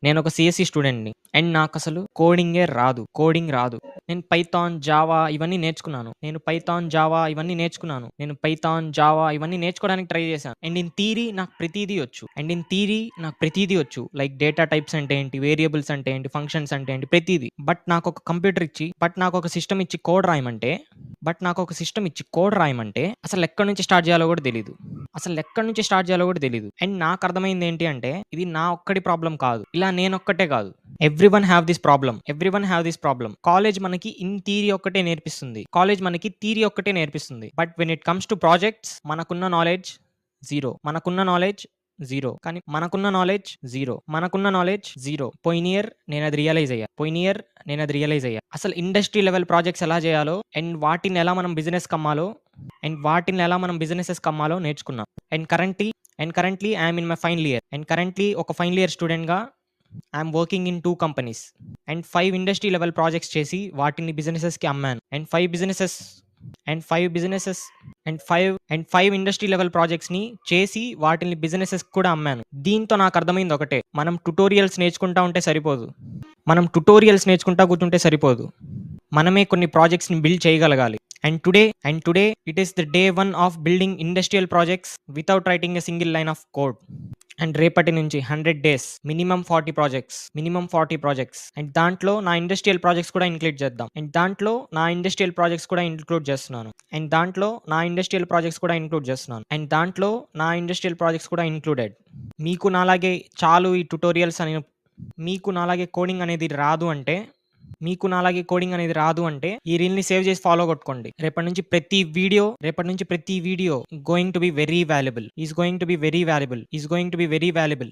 నేనొక సీఎస్‌సి స్టూడెంట్‌ని. అండ్ నాకసలు కోడింగ్ రాదు. నేను పైథాన్, జావా ఇవన్నీ నేర్చుకున్నాను. నేను పైథాన్, జావా ఇవన్నీ నేర్చుకోవడానికి ట్రై చేశాను. అండ్ ఇన్ థియరీ నాకు ప్రతీదీ వచ్చు. లైక్ డేటా టైప్స్ అంటే ఏంటి, వేరియబుల్స్ అంటే ఏంటి, ఫంక్షన్స్ అంటే ఏంటి ప్రతీదీ. నాకొక సిస్టమ్ ఇచ్చి కోడ్ రాయమంటే అసలెక్కడి నుంచి స్టార్ట్ చేయాలో కూడా తెలీదు. అండ్ నాకర్థమైంది ఏంటి అంటే ఇది నా ఒక్కడి ప్రాబ్లమ్ కాదు. ఇలా నేనొక్కటే కాదు. Everyone have this problem. College మనకి థియరీ ఒక్కటే నేర్పిస్తుంది. But when it comes to projects మనకున్న నాలెడ్జ్ జీరో. పోయిన ఇయర్ నేనది రియలైజ్ అయ్యా. అసలు ఇండస్ట్రీ లెవెల్ ప్రాజెక్ట్స్ ఎలా చేయాలో అండ్ వాటిని ఎలా మనం బిజినెసెస్ కమ్మాలో నేర్చుకున్నా. And currently I'm in my final year. ఒక ఫైనల్ ఇయర్ స్టూడెంట్‌గా I'm working in 2 companies. And 5 industry level projects చేసి వాటిని బిజినెసెస్‌కి అమ్మాను. అండ్ 5 ఇండస్ట్రీ లెవెల్ ప్రాజెక్ట్స్‌ని చేసి వాటిని బిజినెసెస్‌కి కూడా అమ్మాను. దీంతో నాకర్థమైంది ఒకటే. మనం ట్యుటోరియల్స్ నేర్చుకుంటా కూర్చుంటే సరిపోదు. మనమే కొన్ని ప్రాజెక్ట్స్‌ని బిల్డ్ చేయగలగాలి. And today it is the day 1 of building industrial projects without writing a single line of code. And రేపటి నుంచి 100 డేస్ మినిమమ్ 40 ప్రాజెక్ట్స్. అండ్ దాంట్లో నా ఇండస్ట్రియల్ ప్రాజెక్ట్స్ కూడా ఇంక్లూడ్ చేస్తున్నాను. అండ్ దాంట్లో నా ఇండస్ట్రియల్ ప్రాజెక్ట్స్ కూడా ఇంక్లూడెడ్. మీకు నాలాగే చాలు ఈ ట్యుటోరియల్స్ అని మీకు నాలాగే కోడింగ్ అనేది రాదు అంటే ఈ రీల్‌ని సేవ్ చేసి ఫాలో కొట్టుకోండి. రేపటి నుంచి ప్రతి video going to be very valuable.